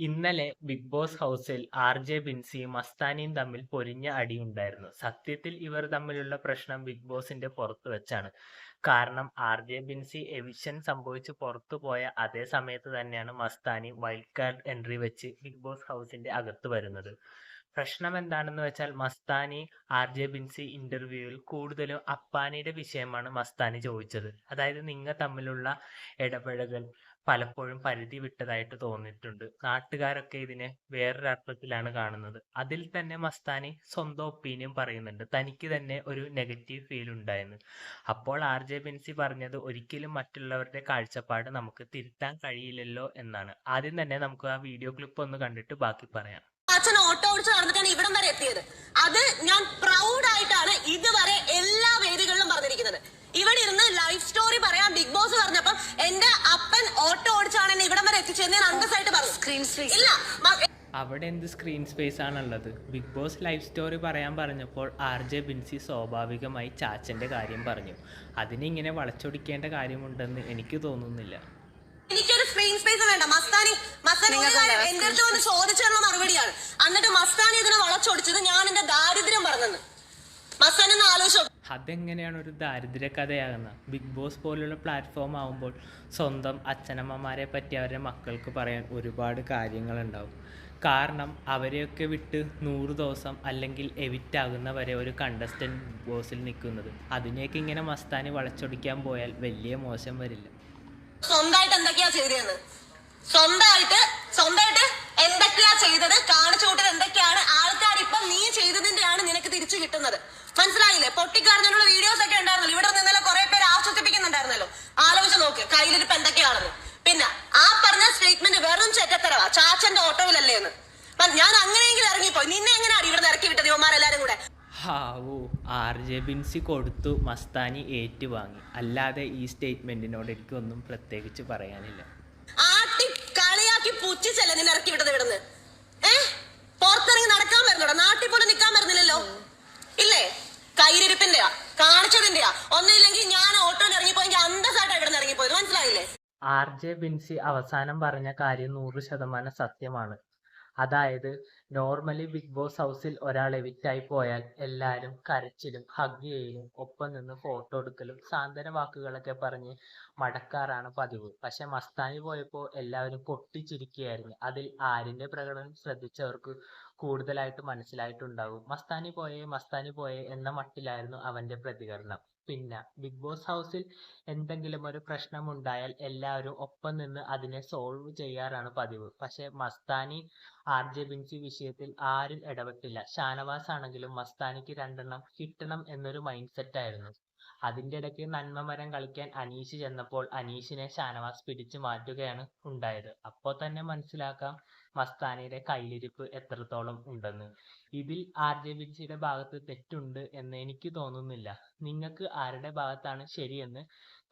ഇന്നലെ big boss ഹൗസിൽ ആർ.ജെ ബിൻസിയും മസ്താനിയും തമ്മിൽ പൊരിഞ്ഞ അടിയുണ്ടായിരുന്നു. സത്യത്തിൽ ഇവർ തമ്മിലുള്ള പ്രശ്നം ബിഗ് ബോസിന്റെ പുറത്ത് വെച്ചാണ്. കാരണം ആർ.ജെ ബിൻസി എവിക്ഷൻ സംഭവിച്ച് പുറത്തു പോയ അതേ സമയത്ത് തന്നെയാണ് മസ്താനി വൈൽഡ് കാർഡ് എൻട്രി വെച്ച് ബിഗ് ബോസ് ഹൗസിന്റെ അകത്ത് വരുന്നത്. പ്രശ്നം എന്താണെന്ന് വെച്ചാൽ മസ്താനി ആർ.ജെ ബിൻസി ഇന്റർവ്യൂവിൽ കൂടുതലും അപ്പാനിയുടെ വിഷയമാണ് മസ്താനി ചോദിച്ചത്. അതായത് നിങ്ങൾ തമ്മിലുള്ള ഇടപഴകൽ പലപ്പോഴും പരിധി വിട്ടതായിട്ട് തോന്നിയിട്ടുണ്ട്. നാട്ടുകാരൊക്കെ ഇതിനെ വേറൊരർത്ഥത്തിലാണ് കാണുന്നത്. അതിൽ തന്നെ മസ്താനി സ്വന്തം ഒപ്പീനിയൻ പറയുന്നുണ്ട്. തനിക്ക് തന്നെ ഒരു നെഗറ്റീവ് ഫീൽ ഉണ്ടായെന്ന്. അപ്പോൾ ആർ.ജെ ബിൻസി പറഞ്ഞത് ഒരിക്കലും മറ്റുള്ളവരുടെ കാഴ്ചപ്പാട് നമുക്ക് തിരുത്താൻ കഴിയില്ലല്ലോ എന്നാണ്. ആദ്യം തന്നെ നമുക്ക് ആ വീഡിയോ ക്ലിപ്പ് ഒന്ന് കണ്ടിട്ട് ബാക്കി പറയാം. അച്ഛൻ ഓട്ടോ ഓടിച്ച് നടന്നിട്ടാണ് ഇവിടം വരെ എത്തിയത്. അത് ഞാൻ പ്രൗഡ് ആയിട്ടാണ് ഇതുവരെ എല്ലാ വേദികളിലും പറഞ്ഞിരിക്കുന്നത്. ഇവിടെ ഇരുന്ന് ലൈഫ് സ്റ്റോറി പറയാൻ ബിഗ് ബോസ് പറഞ്ഞപ്പം എന്റെ അപ്പൻ ഓട്ടോ ഓടിച്ചാണ് എന്നെ ഇവിടം വരെ എത്തിച്ചതെന്ന് ഞാൻ അന്തസ്സായിട്ട് പറഞ്ഞു. സ്ക്രീൻ സ്പേസ് ഇല്ല. അവിടെ എന്ത് സ്ക്രീൻ സ്പേസ് ആണുള്ളത്? ബിഗ് ബോസ് ലൈഫ് സ്റ്റോറി പറയാൻ പറഞ്ഞപ്പോൾ ആർ.ജെ ബിൻസി സ്വാഭാവികമായി ചാച്ചന്റെ കാര്യം പറഞ്ഞു. അതിനിങ്ങനെ വളച്ചൊടിക്കേണ്ട കാര്യമുണ്ടെന്ന് എനിക്ക് തോന്നുന്നില്ല. എനിക്കൊരു സ്ക്രീൻ സ്പേസ് വേണ്ട. മസ്താനി എന്റെ അടുത്ത് വന്ന് ചോദിച്ചുള്ള മറുപടിയാണ്. എന്നിട്ട് മസ്താനി ഇതിനെ വളച്ചൊടിച്ചത് ഞാൻ എന്റെ ദാരിദ്ര്യം പറഞ്ഞെന്ന്. മസ്താനി ഒന്ന് ആലോചിച്ചോ. അതെങ്ങനെയാണ് ഒരു ദാരിദ്ര്യ കഥയാകുന്നത്? ബിഗ് ബോസ് പോലുള്ള പ്ലാറ്റ്ഫോം ആകുമ്പോൾ സ്വന്തം അച്ഛനമ്മമാരെ പറ്റി അവരുടെ മക്കൾക്ക് പറയാൻ ഒരുപാട് കാര്യങ്ങളുണ്ടാവും. കാരണം അവരെയൊക്കെ വിട്ട് 100 ദിവസം അല്ലെങ്കിൽ എവിറ്റ് ആകുന്നവരെ ഒരു കണ്ടസ്റ്റന്റ് ബിഗ് ബോസിൽ നിൽക്കുന്നത്. അതിനെയൊക്കെ ഇങ്ങനെ മസ്താനി വളച്ചൊടിക്കാൻ പോയാൽ വലിയ മോശം വരില്ല. സ്വന്തമായിട്ട് എന്തൊക്കെയാ ചെയ്തതെന്ന് സ്വന്തമായിട്ട് എന്തൊക്കെയാ ചെയ്തത് കാണിച്ചു കൂട്ടത് എന്തൊക്കെയാണ് ആൾക്കാർ ഇപ്പം നീ ചെയ്തതിന്റെയാണ് നിനക്ക് തിരിച്ചു കിട്ടുന്നത്. മനസ്സിലായില്ലേ? പൊട്ടിക്കാരനുള്ള വീഡിയോസ് ഒക്കെ ഉണ്ടായിരുന്നല്ലോ. ഇവിടെ നിന്നല്ലോ കുറെ പേര് ആശ്വസിപ്പിക്കുന്നുണ്ടായിരുന്നല്ലോ. ആലോചിച്ച് നോക്ക് കയ്യിലിരിപ്പ് എന്തൊക്കെയാണെന്ന്. പിന്നെ ആ പറഞ്ഞ സ്റ്റേറ്റ്മെന്റ് വെറും ചെറ്റത്തരവാ. ചാച്ചന്റെ ഓട്ടോയിലല്ലേ എന്ന്. ഞാൻ അങ്ങനെയെങ്കിലും ഇറങ്ങിപ്പോയി. നിന്നെ എങ്ങനെയാണ് ഇവിടെ ഇറക്കി വിട്ടത് ഇവന്മാരെല്ലാരും കൂടെ? ഹാവൂ, ആർ.ജെ ബിൻസി കൊടുത്തു, മസ്താനി ഏറ്റുവാങ്ങി. അല്ലാതെ ഈ സ്റ്റേറ്റ്മെന്റിനോട് എനിക്കൊന്നും പ്രത്യേകിച്ച് പറയാനില്ല. ആട്ടി കളിയാക്കി പുച്ഛിച്ചല്ലേ നിന്നെ ഇറക്കി വിട്ടത് ഇവിടുന്ന്. പുറത്തിറങ്ങി നടക്കാൻ വരുന്നുണ്ടോ? നാട്ടിൽ പോലും നിൽക്കാൻ വരുന്നില്ലല്ലോ. ഇല്ലേ? കയ്യിരിപ്പിന്റെയാ കാണിച്ചതിന്റെയാ. ഒന്നുമില്ലെങ്കിൽ ഞാൻ ഓട്ടോയിൽ ഇറങ്ങിപ്പോയെങ്കിൽ അന്തസ്സായിട്ടാണ് ഇവിടെ നിന്ന് ഇറങ്ങിപ്പോയത്. മനസ്സിലായില്ലേ? ആർ.ജെ ബിൻസി അവസാനം പറഞ്ഞ കാര്യം 100% സത്യമാണ്. അതായത് നോർമലി ബിഗ് ബോസ് ഹൗസിൽ ഒരാൾ എവിക്റ്റായി പോയാൽ എല്ലാവരും കരച്ചിലും ഹഗ് ചെയ്യലും ഒപ്പം നിന്ന് ഫോട്ടോ എടുക്കലും സാന്ത്വന വാക്കുകളൊക്കെ പറഞ്ഞ് മടക്കാറാണ് പതിവ്. പക്ഷെ മസ്താനി പോയപ്പോൾ എല്ലാവരും പൊട്ടിച്ചിരിക്കുകയായിരുന്നു. അതിൽ ആരിന്റെ പ്രകടനം ശ്രദ്ധിച്ചവർക്ക് കൂടുതലായിട്ട് മനസ്സിലായിട്ടുണ്ടാകും. മസ്താനി പോയേ എന്ന മട്ടിലായിരുന്നു അവന്റെ പ്രതികരണം. പിന്നെ ബിഗ് ബോസ് ഹൗസിൽ എന്തെങ്കിലും ഒരു പ്രശ്നമുണ്ടായാൽ എല്ലാവരും ഒപ്പം നിന്ന് അതിനെ സോൾവ് ചെയ്യാറാണ് പതിവ്. പക്ഷെ മസ്താനി ആർ.ജെ ബിൻസി വിഷയത്തിൽ ആരും ഇടപെട്ടില്ല. ഷാനവാസ് ആണെങ്കിലും മസ്താനിക്ക് 2 കിട്ടണം എന്നൊരു മൈൻഡ് സെറ്റ് ആയിരുന്നു. അതിന്റെ ഇടയ്ക്ക് നന്മമരം കളിക്കാൻ അനീഷ് ചെന്നപ്പോൾ അനീഷിനെ ഷാനവാസ് പിടിച്ചു മാറ്റുകയാണ് ഉണ്ടായത്. അപ്പോൾ തന്നെ മനസ്സിലാക്കാം മസ്താനിയുടെ കയ്യിലിരിപ്പ് എത്രത്തോളം ഉണ്ടെന്ന്. ഇതിൽ ആർ.ജെ ബിൻസിയുടെ ഭാഗത്ത് തെറ്റുണ്ട് എന്ന് എനിക്ക് തോന്നുന്നില്ല. നിങ്ങൾക്ക് ആരുടെ ഭാഗത്താണ് ശരിയെന്ന്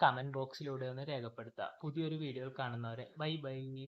കമന്റ് ബോക്സിലൂടെ ഒന്ന് രേഖപ്പെടുത്തുക. പുതിയൊരു വീഡിയോയിൽ കാണുന്നവരെ ബൈ ബൈ.